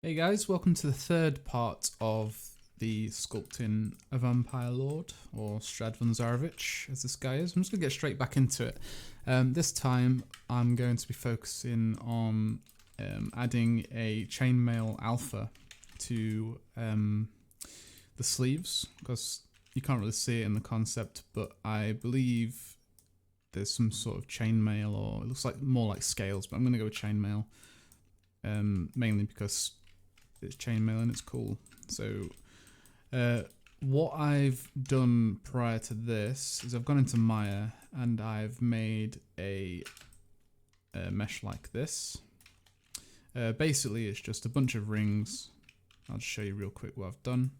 Hey guys, welcome to the third part of the Sculpting a Vampire Lord, or Stradvan Zarevich, as this guy is. I'm just going to get straight back into it. This time I'm going to be focusing on adding a Chainmail alpha to the sleeves, because you can't really see it in the concept, but I believe there's some sort of chainmail, or it looks like more like scales, but I'm going to go with chainmail, mainly because it's chainmail and it's cool. So what I've done prior to this is I've gone into Maya and I've made a mesh like this. Basically it's just a bunch of rings. I'll just show you real quick what I've done.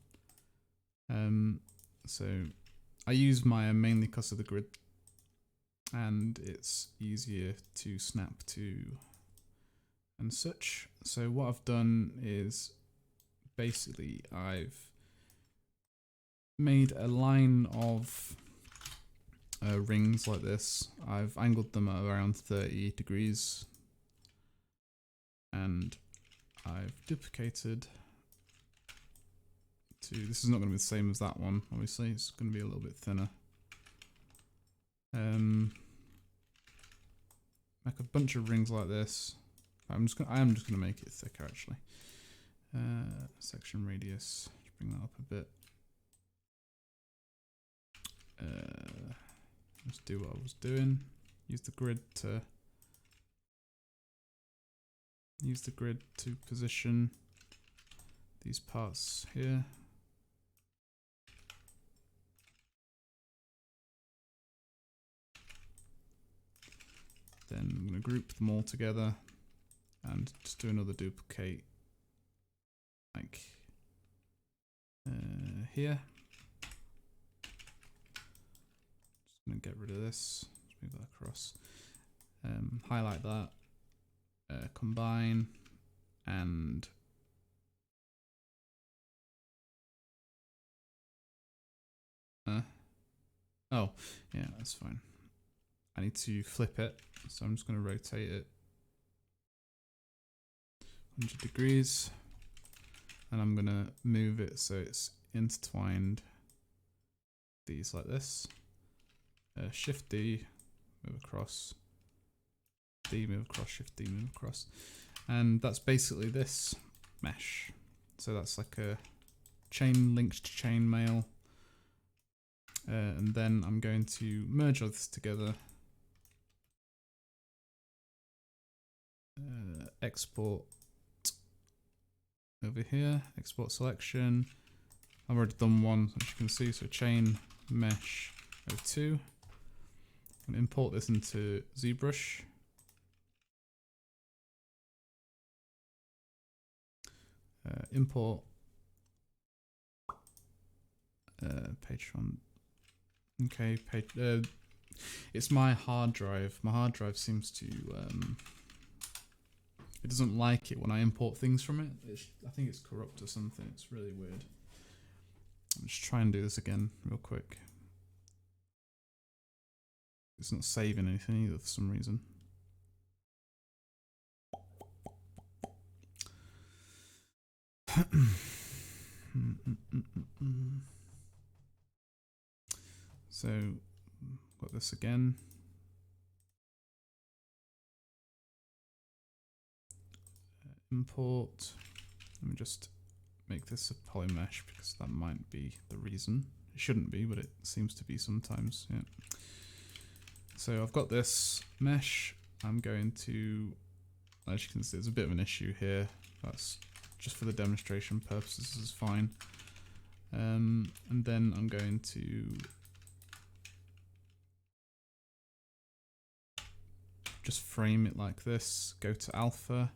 So I use Maya mainly because of the grid, and it's easier to snap to and such. So what I've done is basically I've made a line of rings like this. I've angled them at around 30 degrees and I've duplicated to, this is not going to be the same as that one, obviously, it's going to be a little bit thinner. Make a bunch of rings like this. I am just gonna make it thicker actually. Section radius, bring that up a bit. Let's do what I was doing. Use the grid to position these parts here. Then I'm gonna group them all together and just do another duplicate like here. Just gonna get rid of this, just move that across, highlight that, combine, and oh yeah, that's fine. I need to flip it, so I'm just gonna rotate it 100 degrees, and I'm gonna move it so it's intertwined these like this. Shift D, move across, D, move across, Shift D, move across, and that's basically this mesh. So that's like a chain linked to chainmail, and then I'm going to merge all this together. Export over here, export selection. I've already done one, as you can see, so chain mesh 02. I'm going to import this into ZBrush. Import Patreon. Okay, it's my hard drive. My hard drive seems to it doesn't like it when I import things from it. I think it's corrupt or something. It's really weird. I'll just try and do this again real quick. It's not saving anything either for some reason. So, got this again. Import. Let me just make this a poly mesh because that might be the reason. It shouldn't be, but it seems to be sometimes. Yeah. So I've got this mesh. I'm going to, as you can see, there's a bit of an issue here. That's just for the demonstration purposes, this is fine. And then I'm going to just frame it like this. Go to alpha.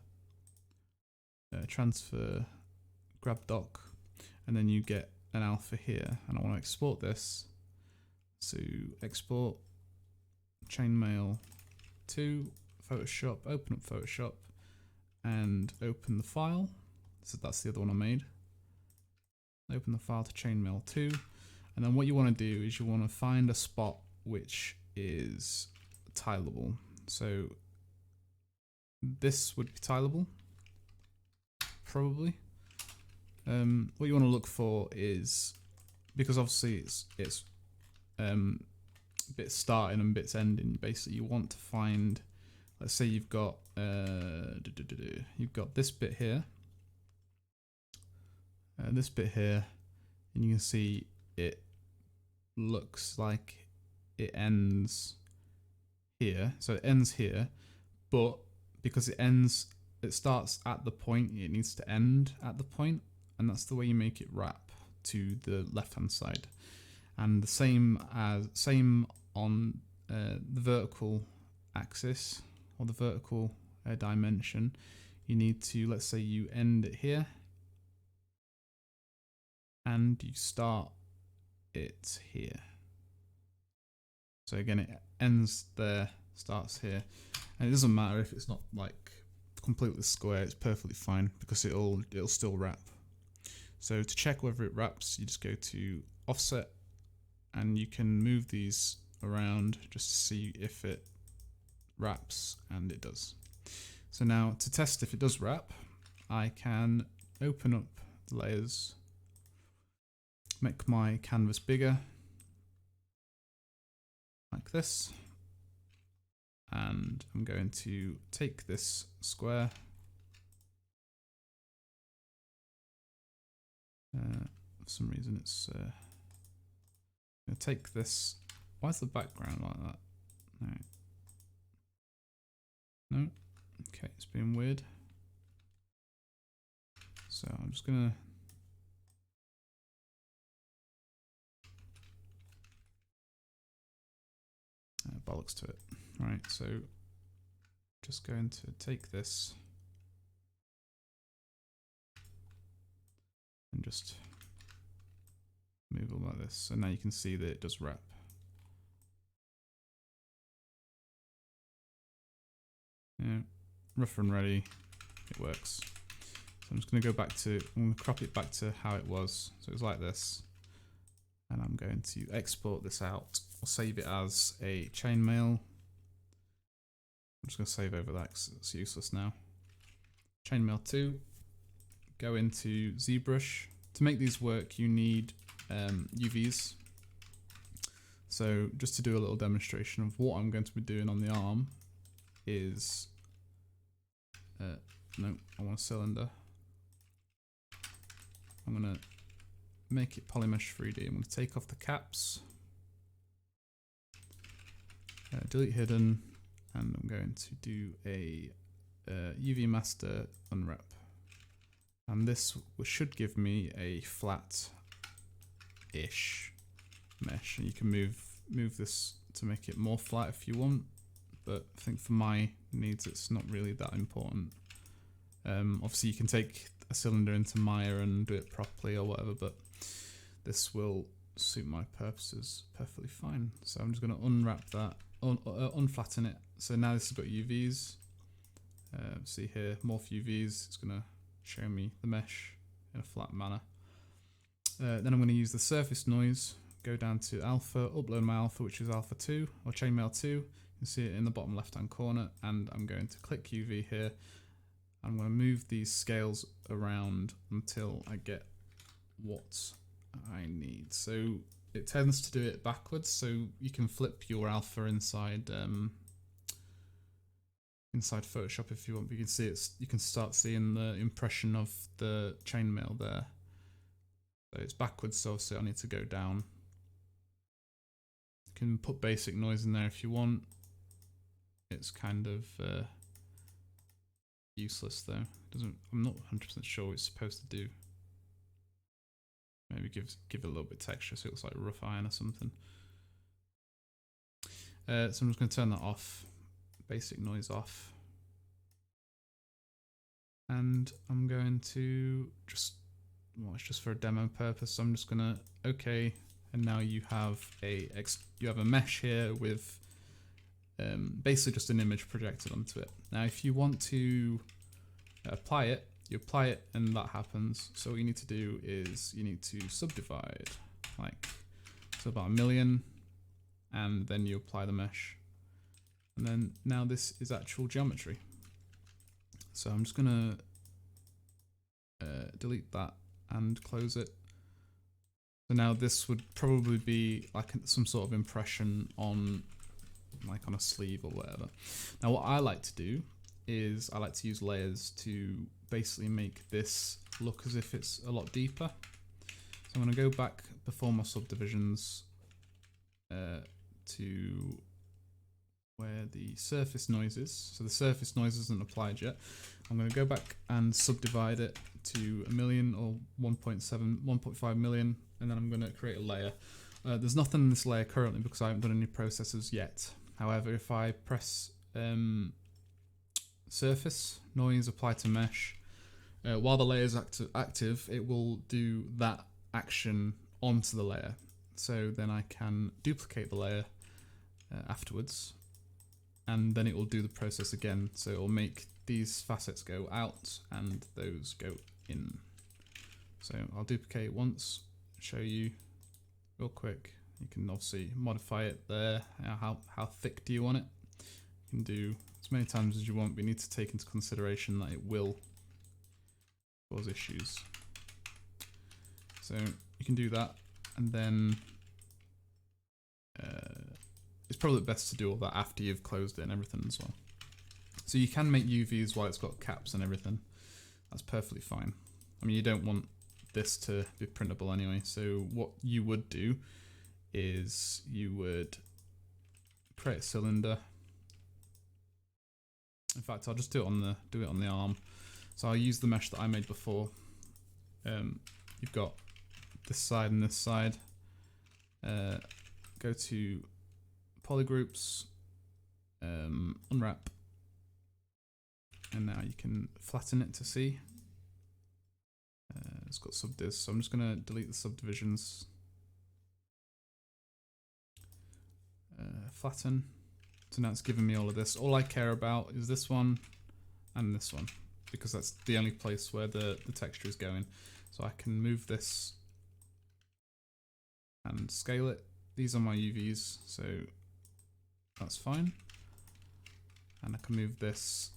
Transfer, grab doc, and then you get an alpha here, and I want to export this. So export chainmail to Photoshop, open up Photoshop and open the file. So that's the other one I made. Open the file to chainmail 2, and then what you want to do is you want to find a spot which is tileable. So this would be tileable. probably. What you want to look for is, because obviously it's bits starting and bits ending. Basically, you want to find, let's say you've got this bit here, this bit here, and you can see it looks like it ends here. So it ends here, but because it starts at the point, it needs to end at the point, and that's the way you make it wrap to the left hand side. And the same on the vertical axis, or the vertical dimension. You need to, let's say you end it here and you start it here. So again, it ends there, starts here, and it doesn't matter if it's not like completely square, it's perfectly fine because it'll still wrap. So to check whether it wraps, you just go to offset, and you can move these around just to see if it wraps, and it does. So now to test if it does wrap, I can open up the layers, make my canvas bigger like this, and I'm going to take this square, for some reason it's I'm going to take this. Why is the background like that? No. Okay, it's being weird. So I'm just gonna bollocks to it. Right, so just going to take this and just move it like this. So now you can see that it does wrap. Yeah, rough and ready, it works. So I'm just going to go back to, I'm going to crop it back to how it was. So it's like this. And I'm going to export this out. I'll save it as a chainmail. I'm just going to save over that because it's useless now. Chainmail 2. Go into ZBrush. To make these work, you need UVs. So just to do a little demonstration of what I'm going to be doing on the arm is, no, I want a cylinder. I'm going to make it polymesh 3D. I'm going to take off the caps, delete hidden, and I'm going to do a UV master unwrap. And this should give me a flat-ish mesh. And you can move this to make it more flat if you want, but I think for my needs it's not really that important. Obviously you can take a cylinder into Maya and do it properly or whatever, but this will suit my purposes perfectly fine. So I'm just going to unwrap that, unflatten it. So now this has got UVs. See here, morph UVs. It's going to show me the mesh in a flat manner. Then I'm going to use the surface noise, go down to alpha, upload my alpha, which is alpha 2 or chainmail 2. You can see it in the bottom left hand corner, and I'm going to click UV here. I'm going to move these scales around until I get what I need. So it tends to do it backwards, so you can flip your alpha inside inside Photoshop if you want. But you can see you can start seeing the impression of the chainmail there. So it's backwards, so obviously I need to go down. You can put basic noise in there if you want. It's kind of useless though. I'm not 100% sure what it's supposed to do. Maybe give it a little bit of texture so it looks like rough iron or something. So I'm just going to turn that off, basic noise off, and I'm going to just, well, it's just for a demo purpose. So I'm just going to OK, and now you have a mesh here with basically just an image projected onto it. Now, if you want to apply it, you apply it and that happens. So what you need to do is you need to subdivide, like, so about 1 million, and then you apply the mesh. And then now this is actual geometry. So I'm just gonna delete that and close it. So now this would probably be like some sort of impression on like on a sleeve or whatever. Now what I like to do is I like to use layers to basically make this look as if it's a lot deeper. So I'm going to go back before my subdivisions to where the surface noise is. So the surface noise isn't applied yet. I'm going to go back and subdivide it to 1 million or 1.5 million, and then I'm going to create a layer. There's nothing in this layer currently because I haven't done any processes yet. However, if I press surface, noise, apply to mesh, while the layer is active, it will do that action onto the layer. So then I can duplicate the layer afterwards, and then it will do the process again. So it will make these facets go out and those go in. So I'll duplicate once, show you real quick. You can obviously modify it there. How thick do you want it? You can do as many times as you want, but you need to take into consideration that it will cause issues. So you can do that, and then it's probably best to do all that after you've closed it and everything as well. So you can make UVs while it's got caps and everything. That's perfectly fine. I mean, you don't want this to be printable anyway. So what you would do is you would create a cylinder. In fact, I'll just do it on the arm. So I'll use the mesh that I made before. You've got this side and this side. Go to polygroups, unwrap, and now you can flatten it to see. It's got subdivs, so I'm just going to delete the subdivisions. Flatten. So now it's giving me all of this. All I care about is this one and this one, because that's the only place where the texture is going. So I can move this and scale it. These are my UVs, so that's fine. And I can move this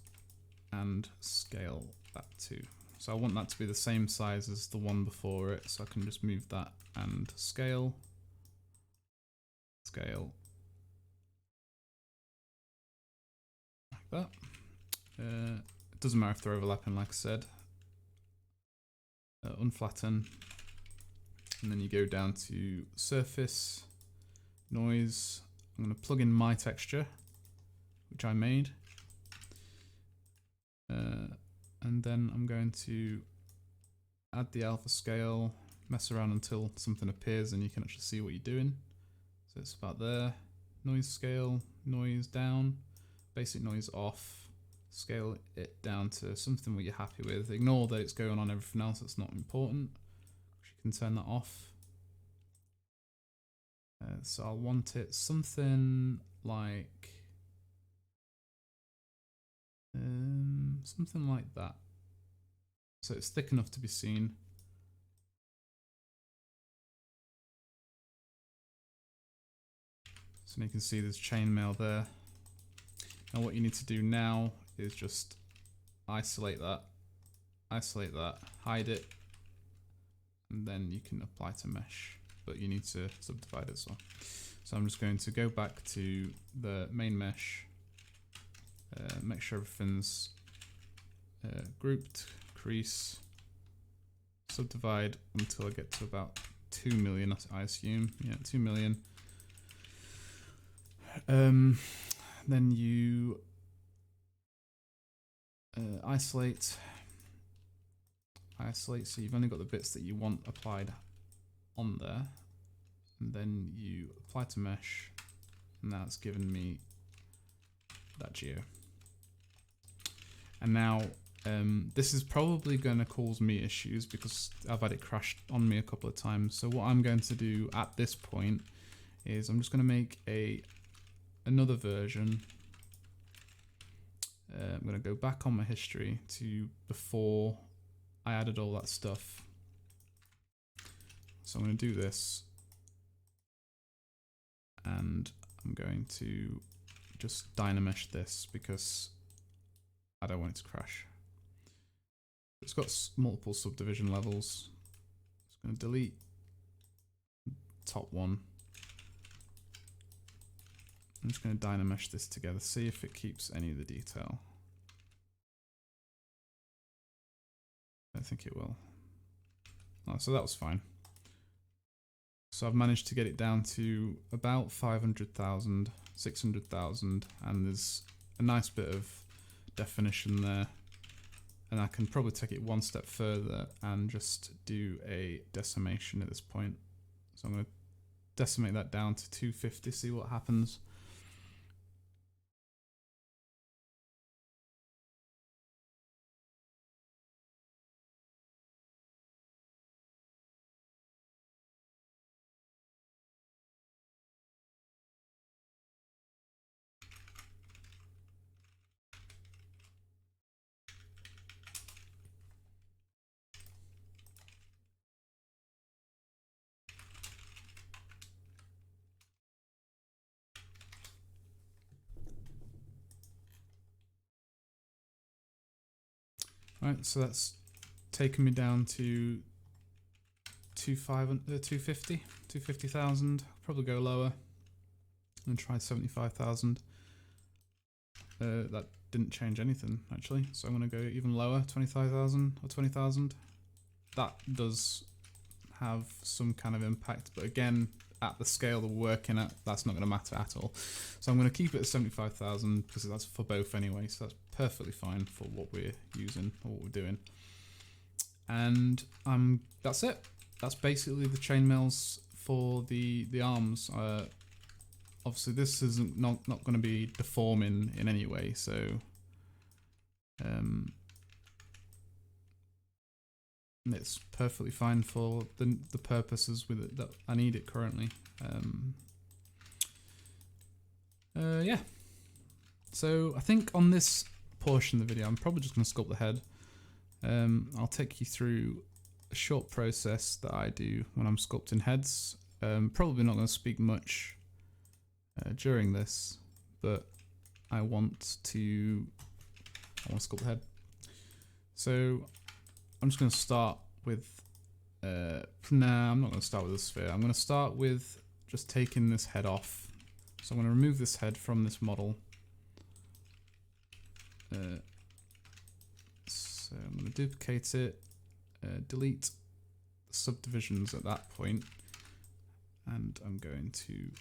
and scale that too. So I want that to be the same size as the one before it, so I can just move that and scale, scale, like that. It doesn't matter if they're overlapping, like I said. Unflatten, and then you go down to surface, noise. I'm going to plug in my texture, which I made. And then I'm going to add the alpha scale, mess around until something appears and you can actually see what you're doing. So it's about there. Noise scale, noise down, basic noise off, scale it down to something what you're happy with. Ignore that it's going on everything else, that's not important. You can turn that off. So I'll want it something like something like that. So it's thick enough to be seen. So you can see there's chainmail there. Now what you need to do now is just isolate that, hide it, and then you can apply to mesh, but you need to subdivide it as well. So I'm just going to go back to the main mesh, make sure everything's grouped, crease, subdivide until I get to about 2 million, I assume. Yeah, 2 million. Then you isolate, so you've only got the bits that you want applied on there, and then you apply to mesh, and that's given me that geo. And now this is probably going to cause me issues because I've had it crash on me a couple of times. So what I'm going to do at this point is I'm just going to make another version. I'm going to go back on my history to before I added all that stuff. So I'm going to do this, and I'm going to just dynamesh this because I don't want it to crash. It's got multiple subdivision levels. Just going to delete top one. I'm just going to dynamesh this together, see if it keeps any of the detail. I think it will. Oh, so that was fine. So I've managed to get it down to about 500,000, 600,000, and there's a nice bit of definition there. And I can probably take it one step further and just do a decimation at this point. So I'm going to decimate that down to 250, see what happens. Right, so that's taken me down to 250,000. Probably go lower and try 75,000. That didn't change anything actually, so I'm going to go even lower, 25,000 or 20,000. That does have some kind of impact, but again, at the scale that we're working at, that's not going to matter at all. So I'm going to keep it at 75,000 because that's for both anyway, so that's perfectly fine for what we're using or what we're doing. And that's it. That's basically the chainmails for the arms. Obviously this isn't not going to be deforming in any way, so it's perfectly fine for the purposes with it that I need it currently. Yeah. So I think on this portion of the video, I'm probably just going to sculpt the head. I'll take you through a short process that I do when I'm sculpting heads. Probably not going to speak much during this, but I want to sculpt the head. So I'm just going to start with, nah, I'm not going to start with a sphere. I'm going to start with just taking this head off. So I'm going to remove this head from this model. So I'm going to duplicate it, delete the subdivisions at that point, and I'm going to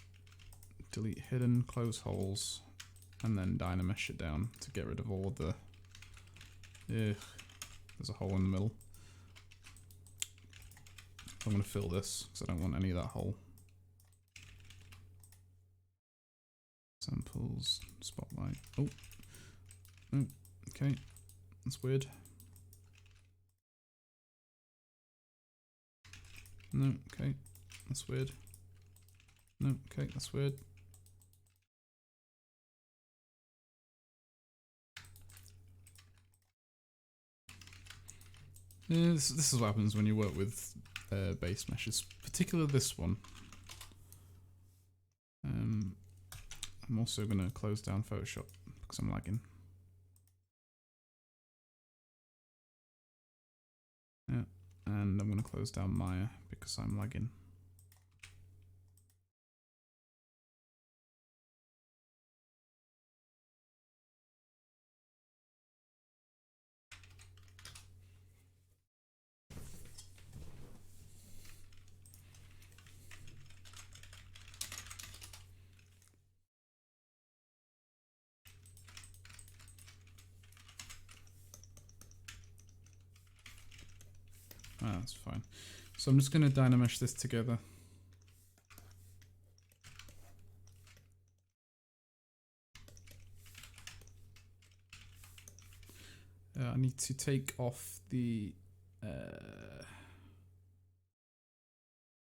delete hidden, close holes, and then dynamesh it down to get rid of all of the, there's a hole in the middle. I'm going to fill this because I don't want any of that hole. Samples, spotlight. Oh, okay, that's weird. No, okay, that's weird. No, okay, that's weird. Yeah, this is what happens when you work with base meshes, particularly this one. I'm also going to close down Photoshop because I'm lagging. Yeah, and I'm going to close down Maya because I'm lagging. That's fine. So I'm just going to dynamesh this together. I need to take off the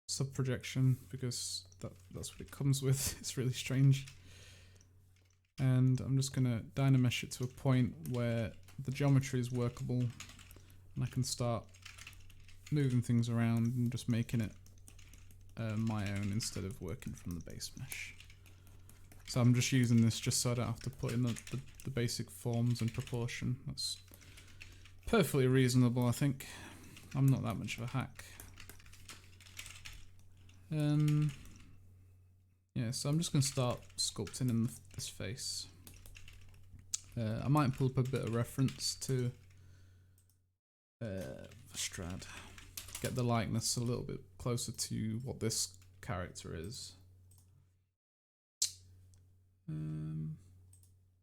sub-projection because that's what it comes with. It's really strange. And I'm just going to dynamesh it to a point where the geometry is workable and I can start moving things around and just making it my own instead of working from the base mesh. So I'm just using this just so I don't have to put in the basic forms and proportion. That's perfectly reasonable, I think. I'm not that much of a hack. Yeah, so I'm just going to start sculpting in this face. I might pull up a bit of reference to Strad. Get the likeness a little bit closer to what this character is. I'm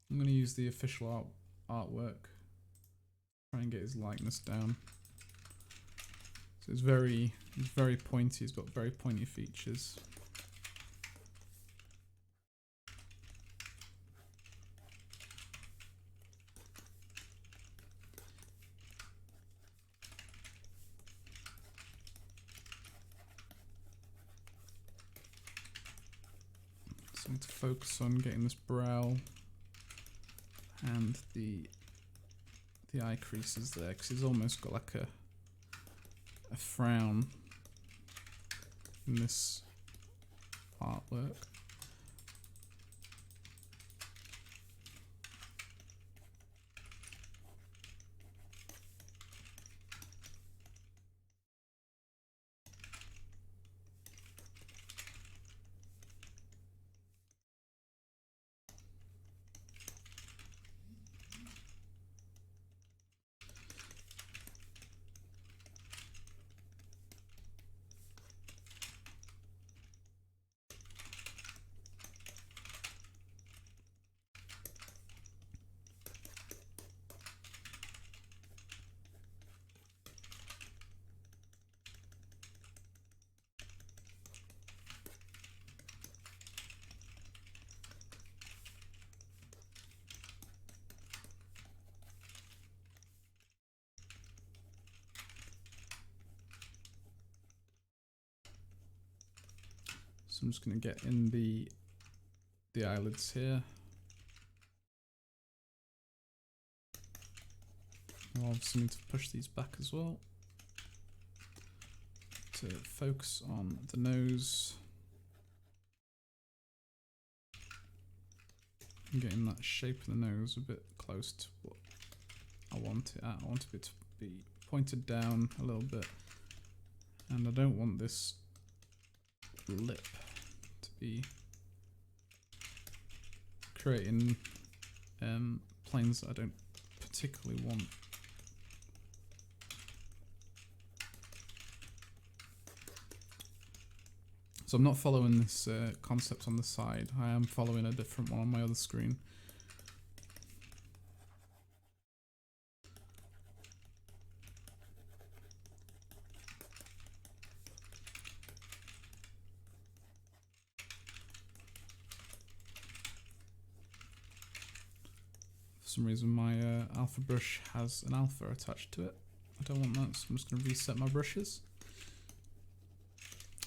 going to use the official artwork. Try and get his likeness down. So it's very pointy. He's got very pointy features. So I need to focus on getting this brow and the eye creases there, because he's almost got like a frown in this artwork. So I'm just going to get in the eyelids here. I'll obviously need to push these back as well to focus on the nose. I'm getting that shape of the nose a bit close to what I want it at. I want it to be pointed down a little bit, and I don't want this lip to be creating planes that I don't particularly want. So I'm not following this concept on the side. I am following a different one on my other screen. For some reason my alpha brush has an alpha attached to it. I don't want that, so I'm just going to reset my brushes.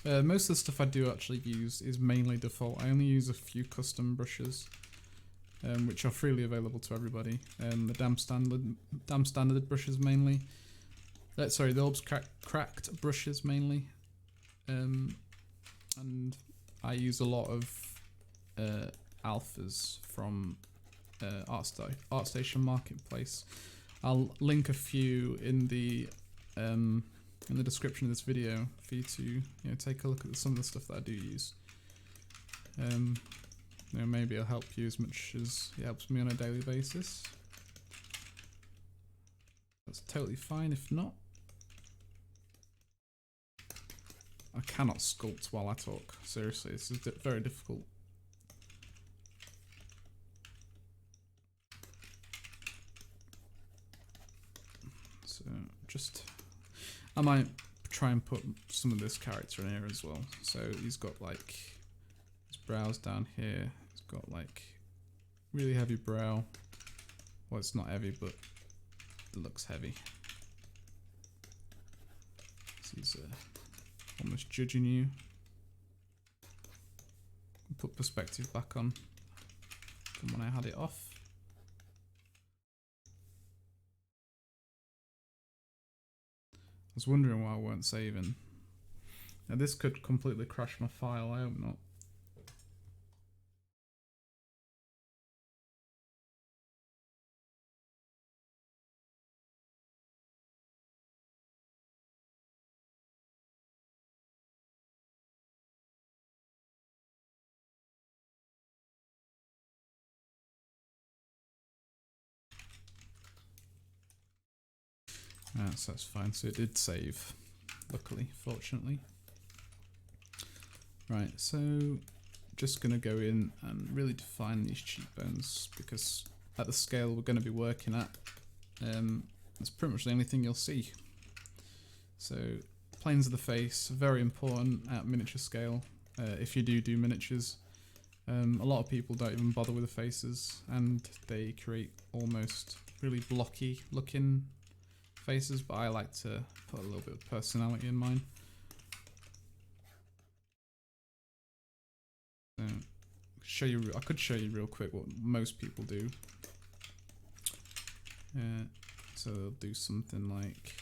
Most of the stuff I do actually use is mainly default. I only use a few custom brushes, which are freely available to everybody. The damn standard brushes mainly. Sorry, the Orbs cracked brushes mainly. And I use a lot of alphas from ArtStation Marketplace. I'll link a few in the description of this video for you to take a look at some of the stuff that I do use. Maybe it'll help you as much as it helps me on a daily basis. That's totally fine if not. I cannot sculpt while I talk. Seriously, this is very difficult. So I might try and put some of this character in here as well. So he's got like his brows down here. He's got like really heavy brow. Well, it's not heavy, but it looks heavy. So he's almost judging you. Put perspective back on from when I had it off. I was wondering why I weren't saving. Now this could completely crash my file, I hope not. So that's fine. So it did save, luckily, fortunately. Right, so just going to go in and really define these cheekbones, because at the scale we're going to be working at, that's pretty much the only thing you'll see. So planes of the face, very important at miniature scale. If you do miniatures, a lot of people don't even bother with the faces, and they create almost really blocky looking faces, but I like to put a little bit of personality in mine. So I could show you real quick what most people do. So they'll do something like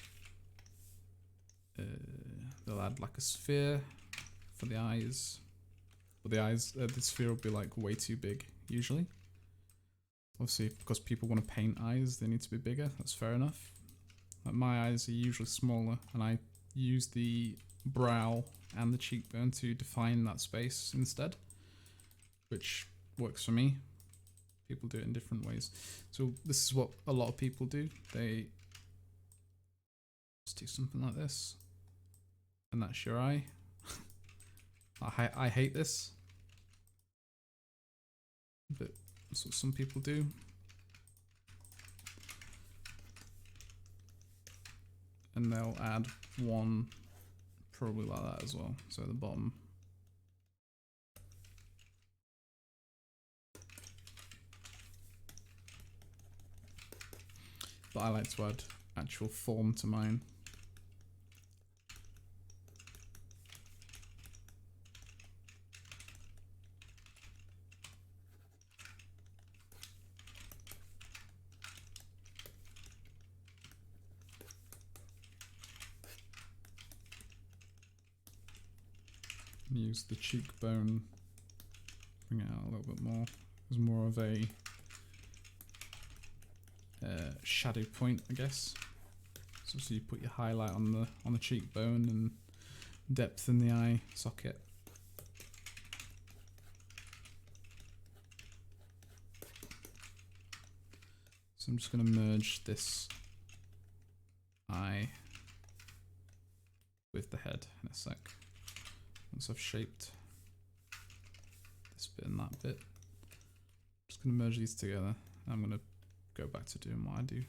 they'll add like a sphere for the eyes, but the sphere will be like way too big usually. Obviously, because people want to paint eyes, they need to be bigger. That's fair enough. Like my eyes are usually smaller, and I use the brow and the cheekbone to define that space instead, which works for me. People do it in different ways. So this is what a lot of people do. They just do something like this, and that's your eye. I hate this, but that's what some people do. And they'll add one probably like that as well, so at the bottom. But I like to add actual form to mine. Use the cheekbone, bring it out a little bit more. There's more of a shadow point, I guess. So you put your highlight on the cheekbone and depth in the eye socket. So I'm just going to merge this eye with the head in a sec. Once I've shaped this bit and that bit, I'm just going to merge these together. I'm going to go back to doing what I do.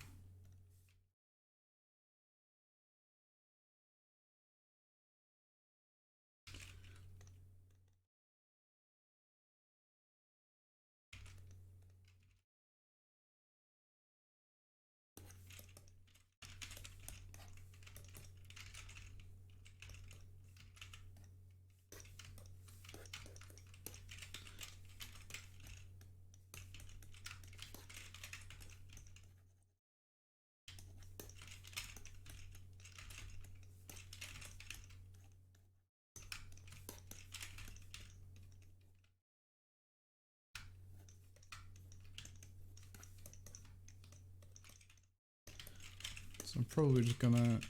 So I'm probably just gonna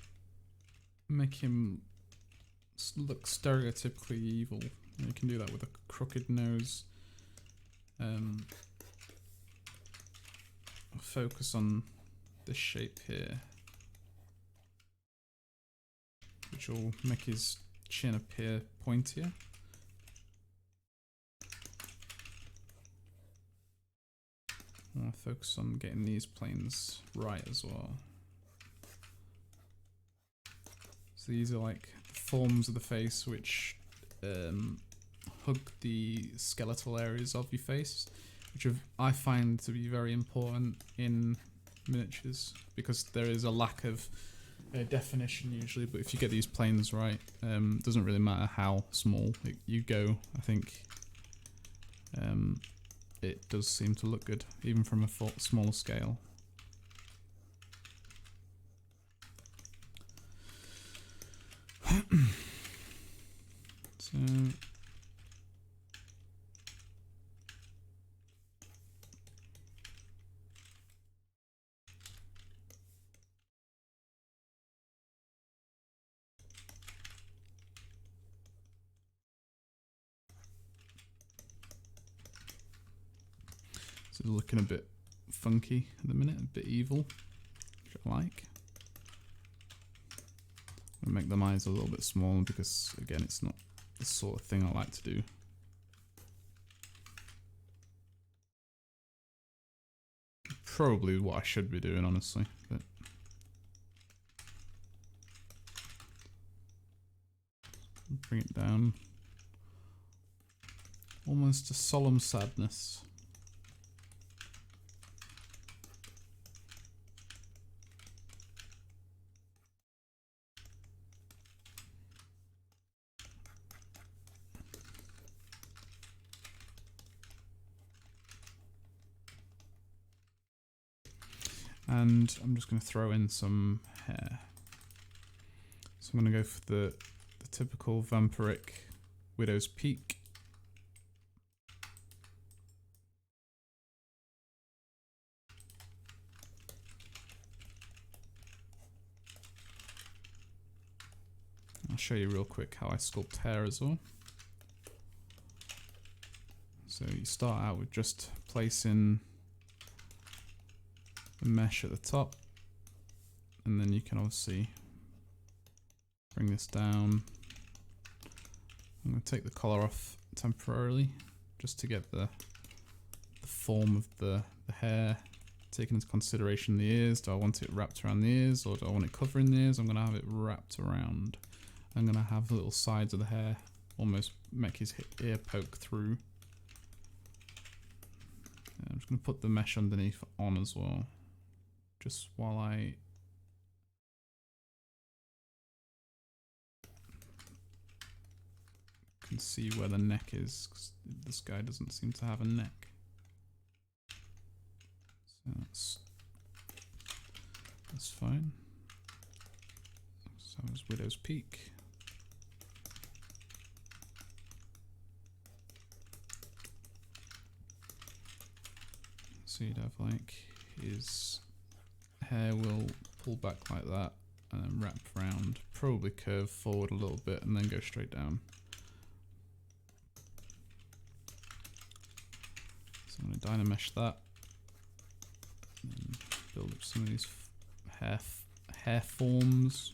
make him look stereotypically evil. You can do that with a crooked nose. Focus on this shape here, which will make his chin appear pointier. I want to focus on getting these planes right as well. So these are like the forms of the face which hug the skeletal areas of your face, which I find to be very important in miniatures, because there is a lack of definition usually, but if you get these planes right, doesn't really matter how small you go, I think it does seem to look good, even from a smaller scale. So looking a bit funky at the minute, a bit evil, which I like. I'll make them eyes a little bit smaller because, again, it's not the sort of thing I like to do. Probably what I should be doing, honestly, but bring it down. Almost a solemn sadness. And I'm just going to throw in some hair. So I'm going to go for the typical vampiric Widow's Peak. I'll show you real quick how I sculpt hair as well. So you start out with just placing the mesh at the top, and then you can obviously bring this down. I'm going to take the collar off temporarily just to get the form of the hair, taking into consideration the ears. Do I want it wrapped around the ears, or do I want it covering the ears? I'm going to have it wrapped around. I'm going to have the little sides of the hair almost make his ear poke through. I'm just going to put the mesh underneath on as well, just while I can see where the neck is, because this guy doesn't seem to have a neck. So that's fine. So is Widow's Peak. So you'd have like his hair will pull back like that and then wrap around, probably curve forward a little bit and then go straight down. So I'm going to dynamesh that and build up some of these hair forms.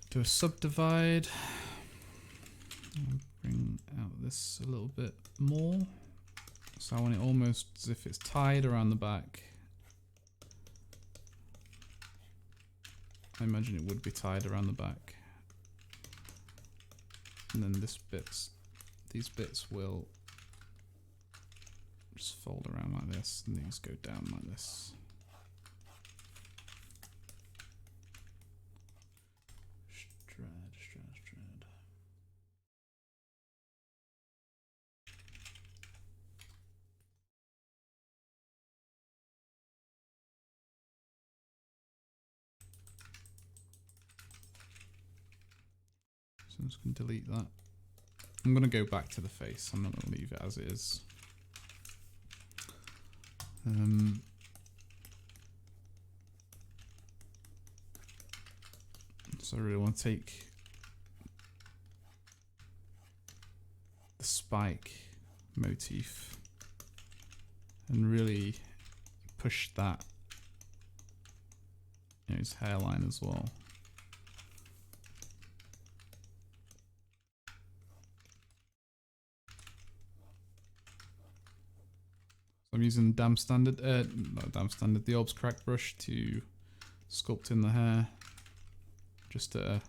Do a subdivide. Bring out this a little bit more. So I want it almost as if it's tied around the back. I imagine it would be tied around the back. And then these bits will just fold around like this, and these go down like this. Strad. So I'm just going to delete that. I'm going to go back to the face. I'm not going to leave it as it is. So I really want to take the spike motif and really push that, his hairline as well. So I'm using the the Orbs Crack brush to sculpt in the hair, just at a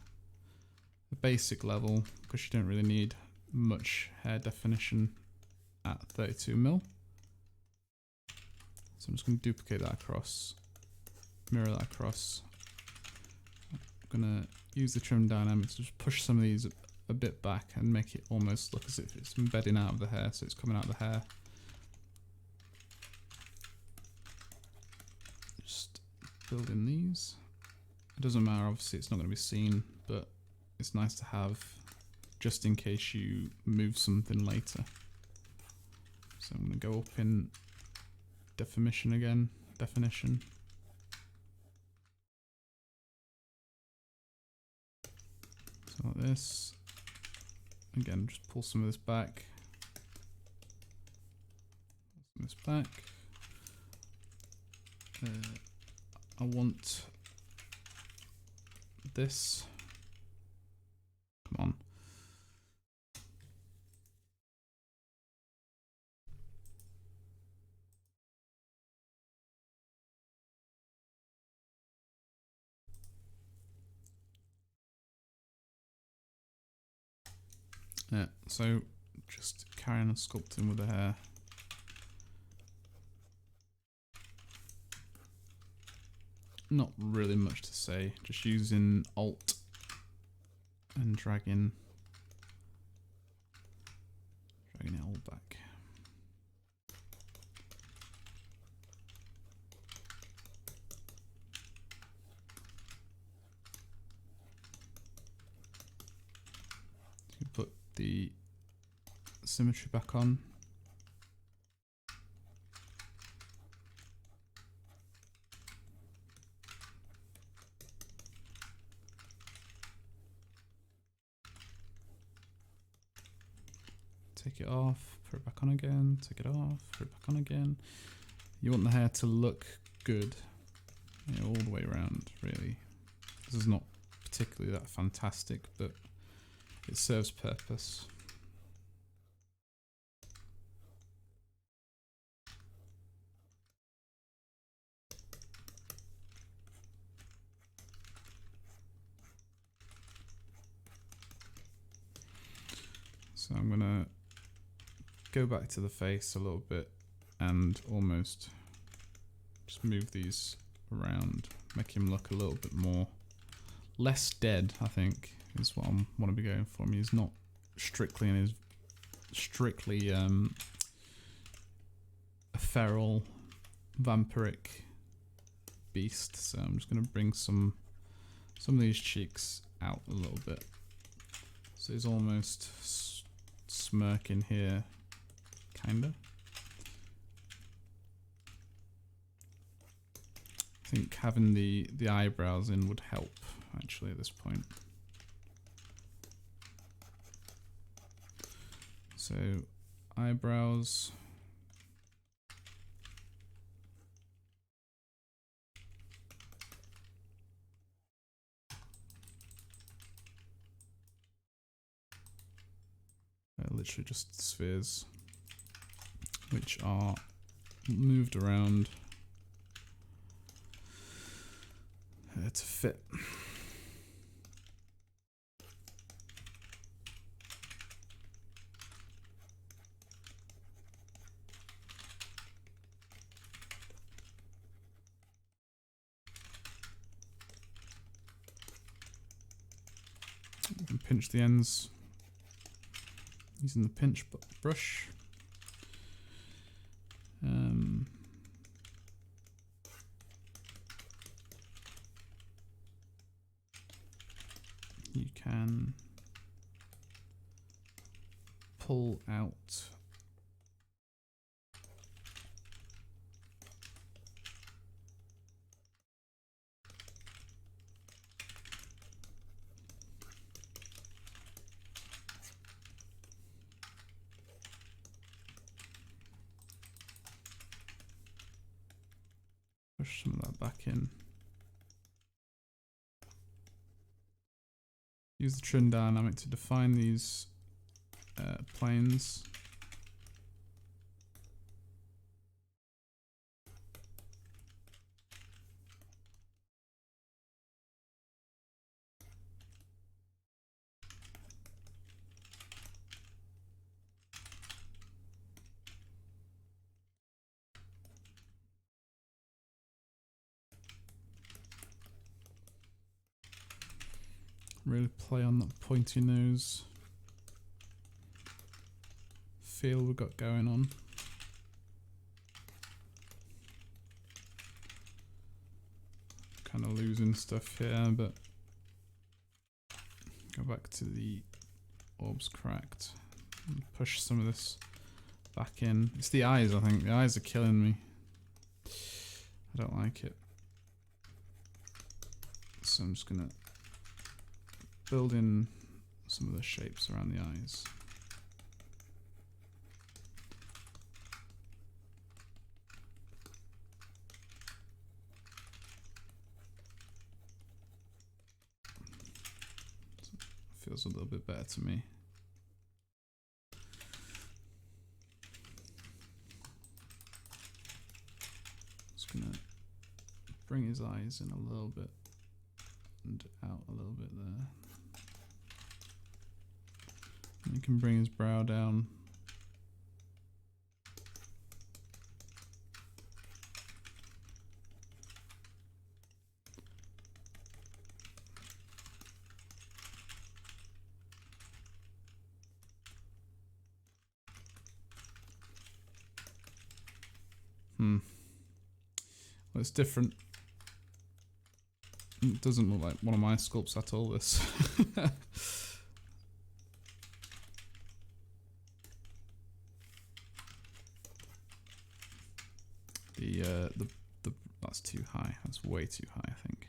basic level, because you don't really need much hair definition at 32mm. So I'm just going to duplicate that across, mirror that across. I'm going to use the trim dynamics to just push some of these a bit back and make it almost look as if it's embedding out of the hair, so it's coming out of the hair. Just building these. It doesn't matter, obviously it's not going to be seen, but it's nice to have just in case you move something later. So I'm going to go up in definition again, definition. So like this. Again, just pull some of this back. Pull some of this back. I want this. Come on. Yeah, so just carrying on sculpting with the hair. Not really much to say, just using Alt and dragging it all back. You put the symmetry back on. Take it off, put it back on again, take it off, put it back on again. You want the hair to look good, you know, all the way around, really. This is not particularly that fantastic, but it serves purpose. So I'm gonna go back to the face a little bit and almost just move these around, make him look a little bit more, less dead, I think, is what I want to be going for. I mean, he's not strictly in his, strictly a feral, vampiric beast, so I'm just gonna bring some of these cheeks out a little bit. So he's almost smirking here, kinda. I think having the eyebrows in would help, actually, at this point. So, eyebrows. Literally just spheres, which are moved around to fit. You can pinch the ends using the pinch brush. You can pull out push some of that back in. Use the trim dynamic to define these planes. Really play on that pointy nose feel we've got going on. Kind of losing stuff here, but go back to the orbs cracked and push some of this back in. It's the eyes, I think. The eyes are killing me. I don't like it. So I'm just gonna build in some of the shapes around the eyes. feels a little bit better to me. Just gonna bring his eyes in a little bit and out a little bit there. And you can bring his brow down. Well, it's different. It doesn't look like one of my sculpts at all, this. That's too high. That's way too high, I think.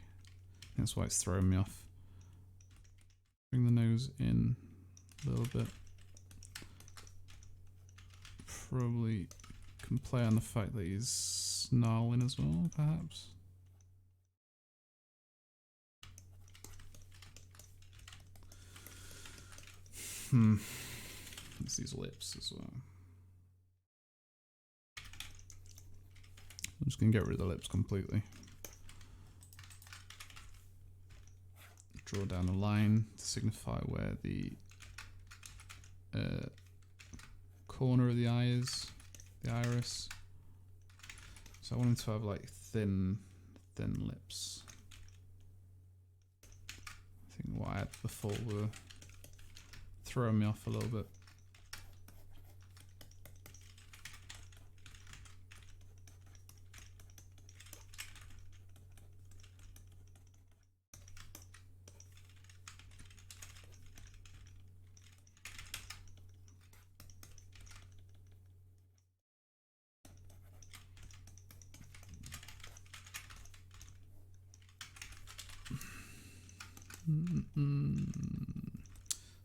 That's why it's throwing me off. Bring the nose in a little bit. Probably can play on the fact that he's snarling as well, perhaps. It's these lips as well. I'm just going to get rid of the lips completely. Draw down a line to signify where the corner of the eye is, the iris. So I want him to have like thin lips. I think what I had before were throwing me off a little bit.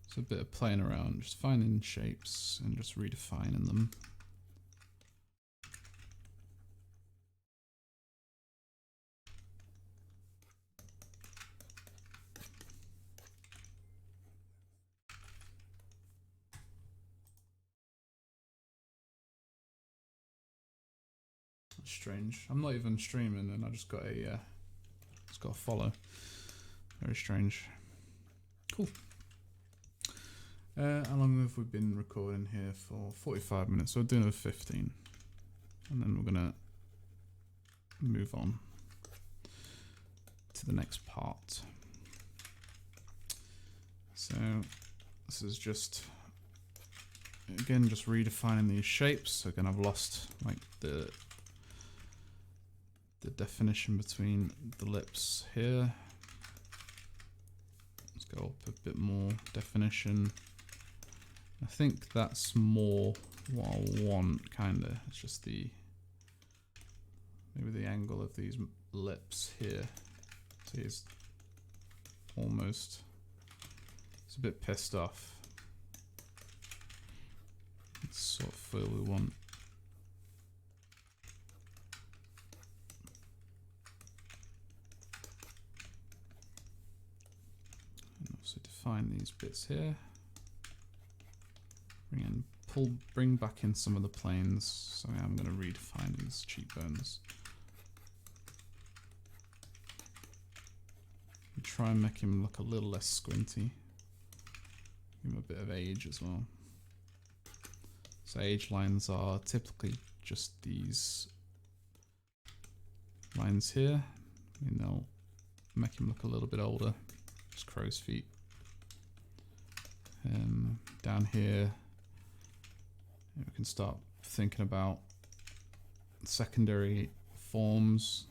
So a bit of playing around, just finding shapes and just redefining them. That's strange. I'm not even streaming and I just got a follow. Very strange. Cool. How long have we been recording here for? 45 minutes, so we're doing a 15. And then we're gonna move on to the next part. So this is just, again, just redefining these shapes. Again, I've lost like the definition between the lips here. Let's go up a bit more definition. I think that's more what I want, kinda. It's just maybe the angle of these lips here. See, it's a bit pissed off. It's sort of feel we want. So define these bits here. Bring back in some of the planes. So yeah, I'm going to redefine these cheekbones. And try and make him look a little less squinty. Give him a bit of age as well. So age lines are typically just these lines here. And they'll make him look a little bit older. Just crow's feet. Down here, we can start thinking about secondary forms.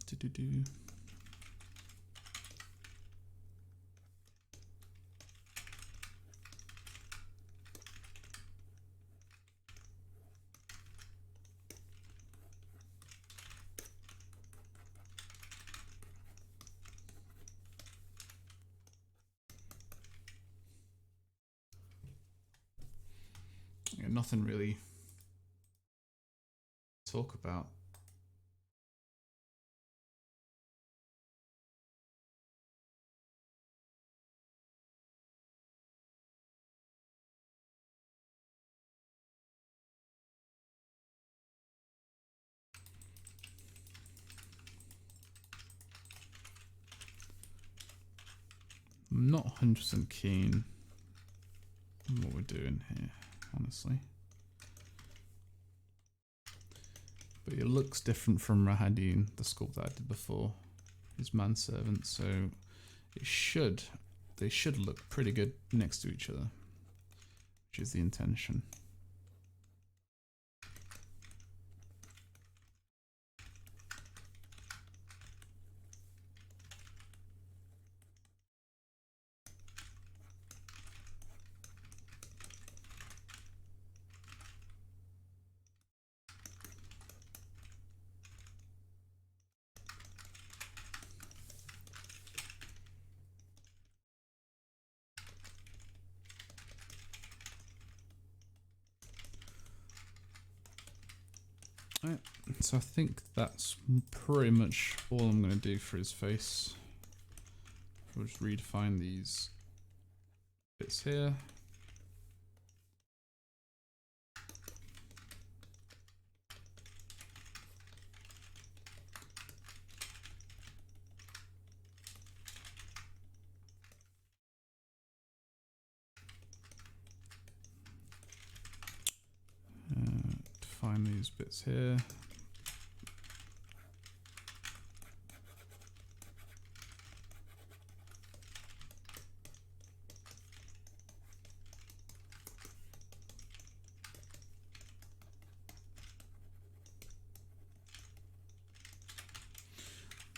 Do-do-do. Yeah, nothing really to talk about. I'm not 100% keen on what we're doing here, honestly. But it looks different from Rahadin, the sculpt that I did before, his manservant, so they should look pretty good next to each other, which is the intention. Right, so I think that's pretty much all I'm going to do for his face. We'll just redefine these bits here. Define these bits here.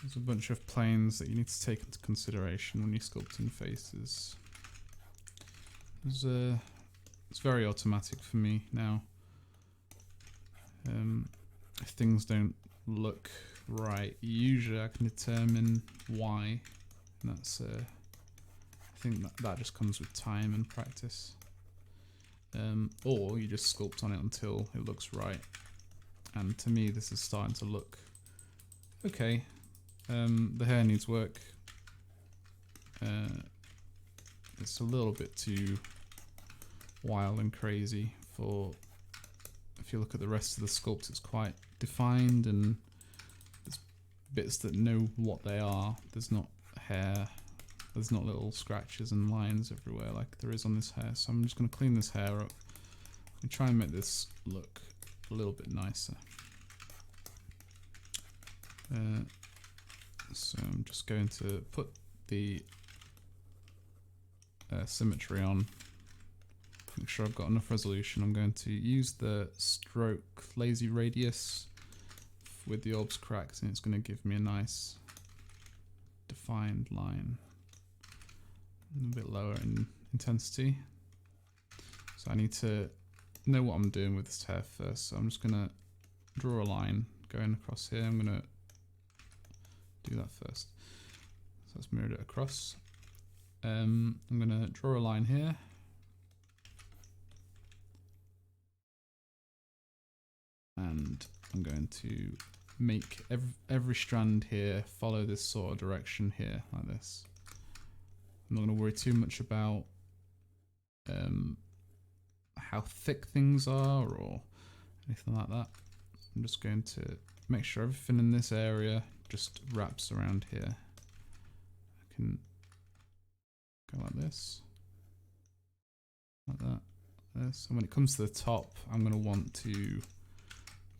There's a bunch of planes that you need to take into consideration when you're sculpting faces. It's very automatic for me now. If things don't look right, usually I can determine why. And that's, I think that just comes with time and practice. Or you just sculpt on it until it looks right. And to me, this is starting to look okay. The hair needs work. It's a little bit too wild and crazy for, if you look at the rest of the sculpt, it's quite defined and there's bits that know what they are. There's not hair, there's not little scratches and lines everywhere like there is on this hair. So I'm just going to clean this hair up and try and make this look a little bit nicer. So I'm just going to put the symmetry on, make sure I've got enough resolution. I'm going to use the stroke lazy radius with the orbs cracked, and it's going to give me a nice defined line, a bit lower in intensity. So I need to know what I'm doing with this hair first, so I'm just going to draw a line going across here. I'm going to do that first. So let's mirror it across. I'm going to draw a line here. And I'm going to make every strand here follow this sort of direction here, like this. I'm not going to worry too much about how thick things are or anything like that. I'm just going to make sure everything in this area just wraps around here. I can go like this, like that, this. And when it comes to the top, I'm going to want to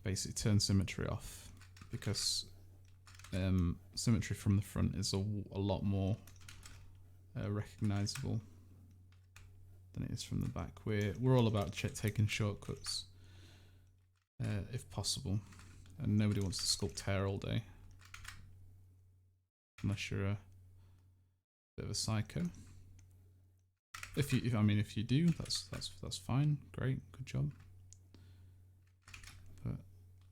basically turn symmetry off, because symmetry from the front is a lot more recognizable than it is from the back. We're all about taking shortcuts if possible, and nobody wants to sculpt hair all day. unless you're a bit of a psycho. If you do, that's fine. Great, good job. But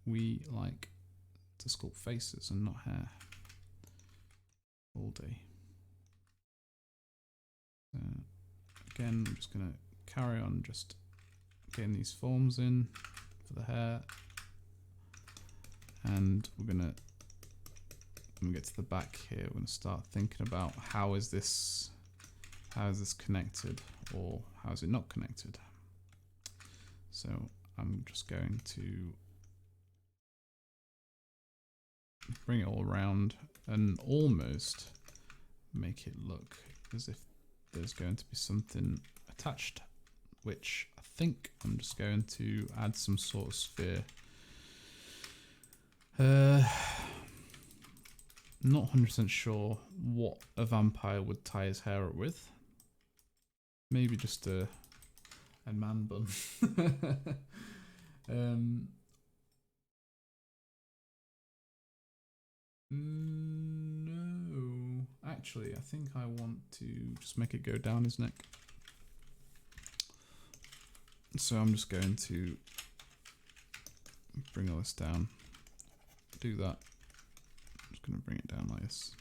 we like to sculpt faces and not hair all day. Again, I'm just gonna carry on just getting these forms in for the hair, and we're gonna, when we get to the back here, we're gonna start thinking about how is this connected, or how is it not connected. So I'm just going to bring it all around and almost make it look as if there's going to be something attached, which I think I'm just going to add some sort of sphere. Not 100% sure what a vampire would tie his hair up with. Maybe just a man bun. No, actually, I think I want to just make it go down his neck. So I'm just going to bring all this down. Do that. I'm just going to bring it down like this.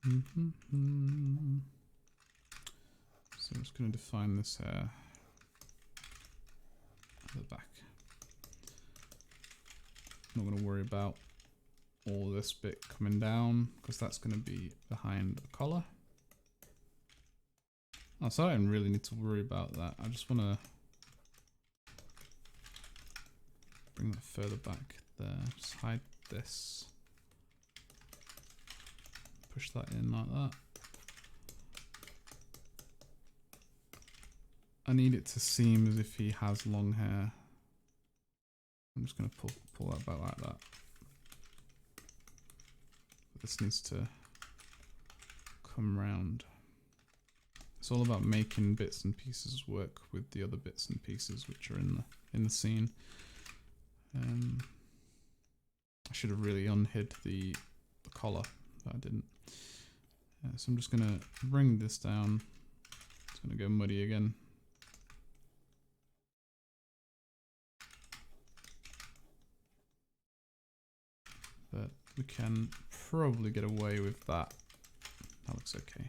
So I'm just going to define this hair at the back. I'm not going to worry about all this bit coming down because that's going to be behind the collar. Oh, so I don't really need to worry about that. I just want to bring that further back there. Just hide this. Push that in like that. I need it to seem as if he has long hair. I'm just going to pull that back like that. This needs to come round. It's all about making bits and pieces work with the other bits and pieces which are in the scene. I should have really unhid the collar, but I didn't. So I'm just going to bring this down. It's going to go muddy again. But we can probably get away with that. That looks okay.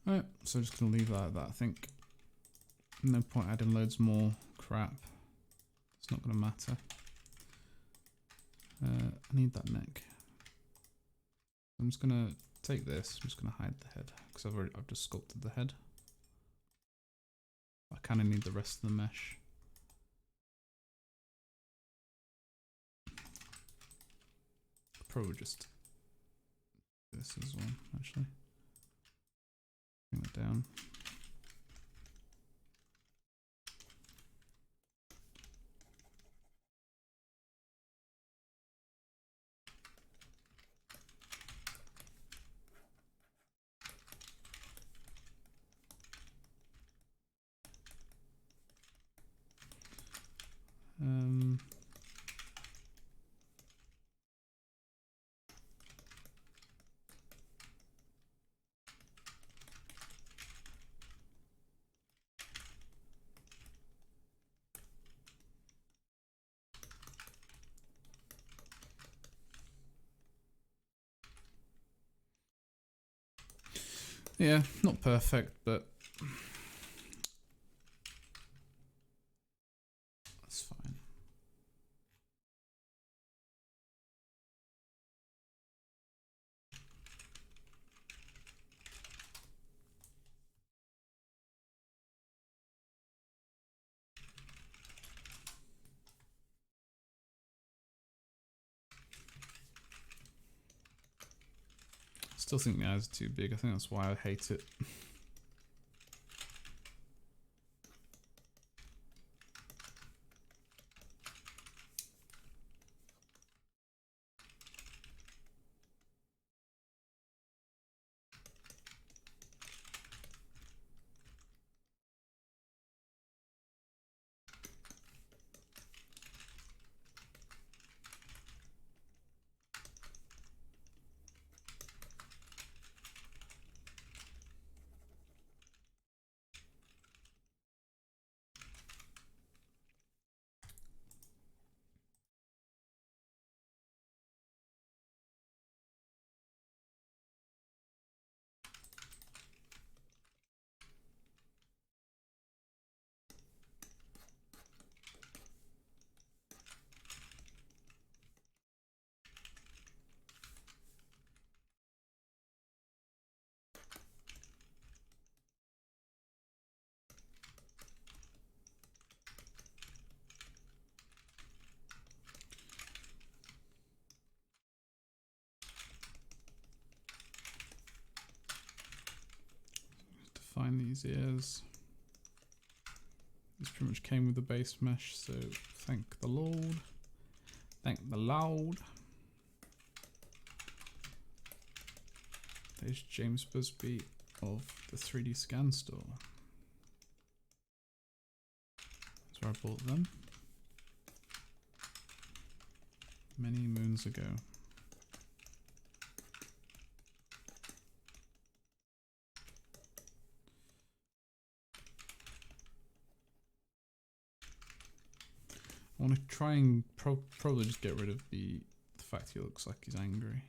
Alright, so just gonna leave that at that. I think no point adding loads more crap. It's not gonna matter. I need that neck. I'm just gonna take this. I'm just gonna hide the head because I've just sculpted the head. I kind of need the rest of the mesh. Probably just this as well, actually. Bring that down. Yeah, not perfect, but that's fine. Still think the eyes are too big. I think that's why I hate it. Define these ears. This pretty much came with the base mesh, so thank the Lord. Thank the Lord. There's James Busby of the 3D Scan Store. That's where I bought them many moons ago. I want to try and probably just get rid of the fact he looks like he's angry.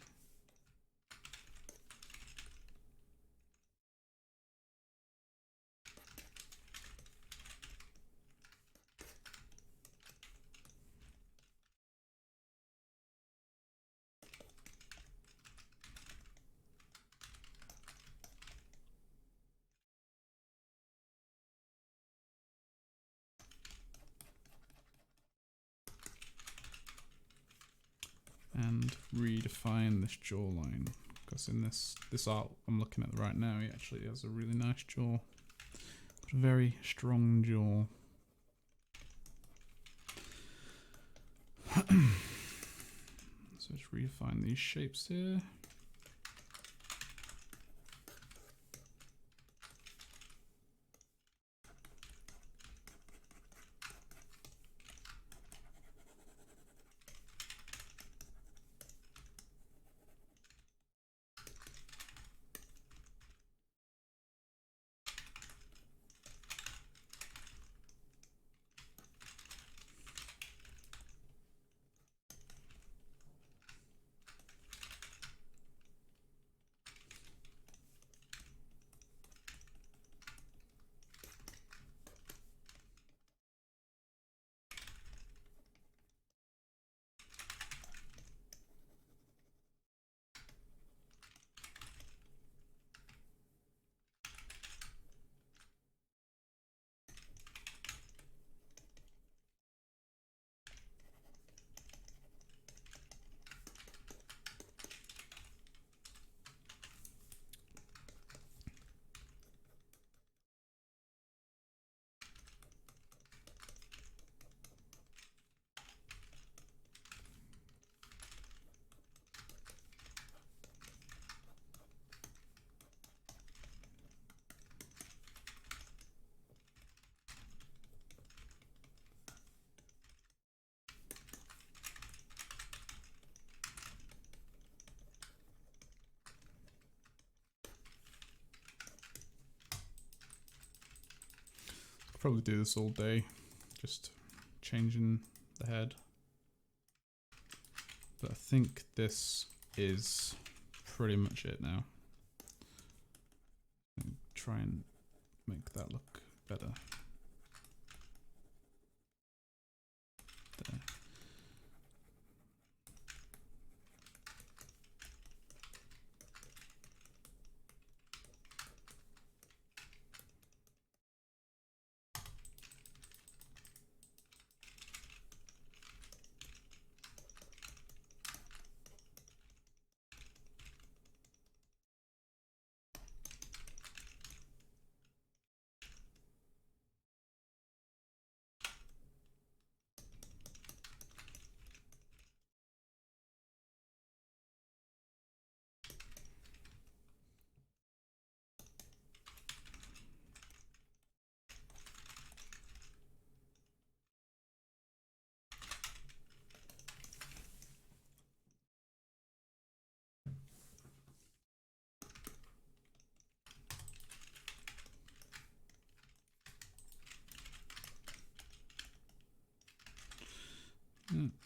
And redefine this jawline, because in this art I'm looking at right now, he actually has a really nice jaw, a very strong jaw. So let's redefine these shapes here. probably do this all day, just changing the head. But I think this is pretty much it now. Try and make that look better. There.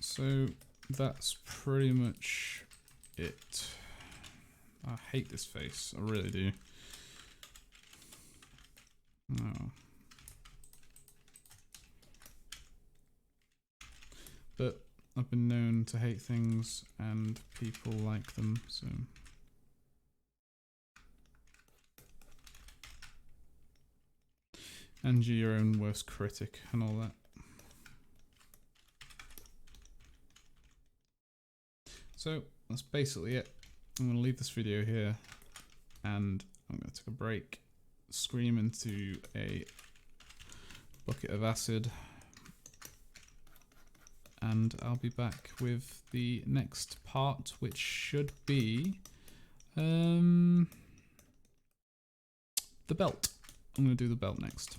So that's pretty much it. I hate this face, I really do. Oh. But I've been known to hate things and people like them, so. And you're your own worst critic and all that. So that's basically it. I'm going to leave this video here and I'm going to take a break, scream into a bucket of acid, and I'll be back with the next part, which should be the belt. I'm going to do the belt next.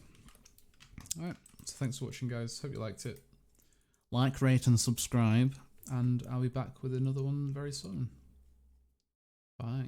Alright, so thanks for watching, guys. Hope you liked it. Like, rate and subscribe, and I'll be back with another one very soon. Bye.